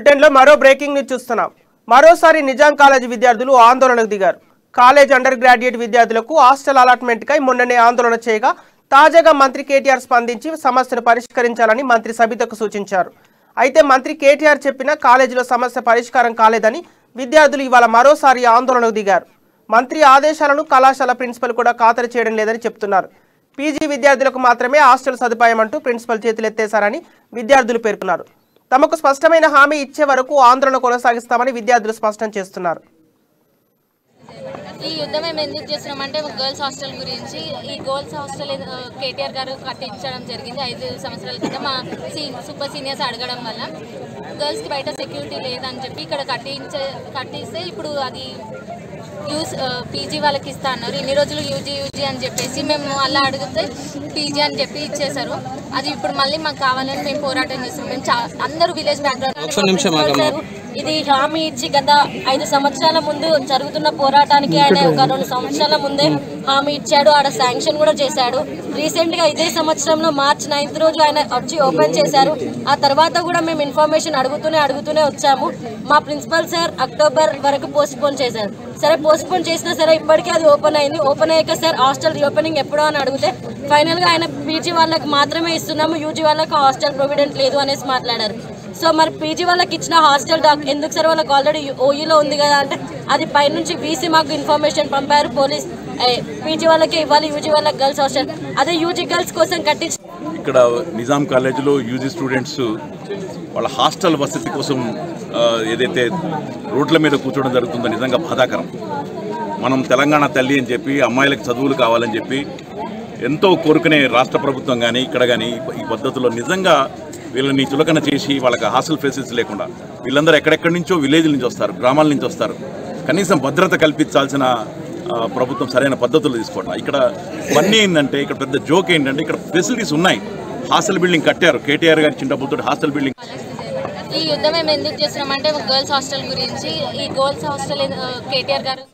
బులెటిన్లో మరో breaking news చూస్తున్నాం. మరోసారి నిజాం కాలేజీ విద్యార్థులు ఆందోళనకు దిగారు. కాలేజ్ అండర్ గ్రాడ్యుయేట్ విద్యార్థులకు హాస్టల్ అలాట్మెంట్కై మొన్ననే ఆందోళన చేయగా తాజాగా మంత్రి కేటీఆర్ స్పందించి సమస్యను పరిష్కరించాలని మంత్రి సబితకు సూచించారు. అయితే మంత్రి కేటీఆర్ చెప్పిన కాలేజీలో సమస్య పరిష్కారం కాలేదని విద్యార్థులు ఇవాళ మరోసారి ఆందోళనకు దిగారు. మంత్రి ఆదేశాలను కళాశాల ప్రిన్సిపల్ కూడా ఖాతరు చేయడం లేదని చెప్తున్నారు. పీజీ విద్యార్థులకు మాత్రమే హాస్టల్ సదుపాయం అంటూ ప్రిన్సిపల్ చేతులెత్తేశారని విద్యార్థులు పేర్కొన్నారు. తమకు స్పష్టమైన హామీ ఇచ్చే వరకు ఆందోళన కొనసాగిస్తామని విద్యార్థులు స్పష్టం చేస్తున్నారు. ఈ యుద్ధం మేము ఎందుకు చేస్తున్నామంటే గర్ల్స్ హాస్టల్ గురించి. ఈ గర్ల్స్ హాస్టల్ కేటీఆర్ గారు కట్టించడం జరిగింది 5 సంవత్సరాల క్రితం. మా సూపర్ సీనియర్స్ అడగడం వల్ల గర్ల్స్కి బయట సెక్యూరిటీ లేదని చెప్పి ఇక్కడ కట్టిస్తే ఇప్పుడు అది పీజీ వాళ్ళకి ఇస్తా అన్నారు. ఇన్ని రోజులు యూజీ అని చెప్పేసి మేము అలా అడిగితే పీజీ అని చెప్పి ఇచ్చేశారు. అది ఇప్పుడు మళ్ళీ మాకు కావాలని మేము పోరాటం చేస్తున్నాం. మేము అందరూ విలేజ్ బ్యాక్గ్రౌండ్ ఇది హామీ ఇచ్చి గత 5 సంవత్సరాల ముందు జరుగుతున్న పోరాటానికి ఆయన ఒక 2 సంవత్సరాల ముందే హామీ ఇచ్చాడు. ఆడ శాంక్షన్ కూడా చేశాడు. రీసెంట్గా ఇదే సంవత్సరంలో March 9th రోజు ఆయన వచ్చి ఓపెన్ చేశారు. ఆ తర్వాత కూడా మేము ఇన్ఫర్మేషన్ అడుగుతూనే వచ్చాము. మా ప్రిన్సిపల్ సార్ అక్టోబర్ వరకు పోస్ట్పోన్ చేశారు. సరే పోస్ట్పోన్ చేసినా సరే ఇప్పటికే అది ఓపెన్ అయింది. ఓపెన్ అయ్యాక సార్ హాస్టల్ రీఓపెనింగ్ ఎప్పుడో అని అడిగితే ఫైనల్గా ఆయన పీజీ వాళ్ళకి మాత్రమే ఇస్తున్నాము, యూజీ వాళ్ళకి హాస్టల్ ప్రొవిడెంట్ లేదు అనేసి మాట్లాడారు. సో మరి పీజీ వాళ్ళకి ఇచ్చిన హాస్టల్ ఎందుకు సార్ వాళ్ళకి ఆల్రెడీ ఓఈలో ఉంది కదా అంటే అది పైనుంచి వీసీ మాకు ఇన్ఫర్మేషన్ పంపారు. పోలీస్ పీజీ వాళ్ళకి ఇవ్వాలి, యూజీ వాళ్ళకి గర్ల్స్ హాస్టల్. అదే యూజీ గర్ల్స్ కోసం కట్టించి ఇక్కడ నిజాం కాలేజీలో యూజీ స్టూడెంట్స్ వాళ్ళ హాస్టల్ వసతి కోసం ఏదైతే రోడ్ల మీద కూర్చోవడం జరుగుతుందో నిజంగా బాధాకరం. మనం తెలంగాణ తల్లి అని చెప్పి అమ్మాయిలకు చదువులు కావాలని చెప్పి ఎంతో కోరుకునే రాష్ట్ర ప్రభుత్వం కానీ ఇక్కడ కానీ ఈ పద్ధతిలో నిజంగా వీళ్ళని చులకన చేసి వాళ్ళకి హాస్టల్ ఫెసిలిటీస్ లేకుండా వీళ్ళందరూ ఎక్కడెక్కడి నుంచో విలేజ్ల నుంచి వస్తారు, గ్రామాల నుంచి వస్తారు. కనీసం భద్రత కల్పించాల్సిన ప్రభుత్వం సరైన పద్ధతులు తీసుకోవడం. ఇక్కడ పని ఏంటంటే ఇక్కడ పెద్ద జోక్ ఏంటంటే ఇక్కడ ఫెసిలిటీస్ ఉన్నాయి. హాస్టల్ బిల్డింగ్ కట్టారు కేటీఆర్ గారి చిన్న డబ్బులతో హాస్టల్ బిల్డింగ్. ఈ యుద్ధం మేము ఎందుకు చేస్తున్నామంటే గర్ల్స్ హాస్టల్ గురించి. ఈ గర్ల్స్ హాస్టల్ కేటీఆర్ గారు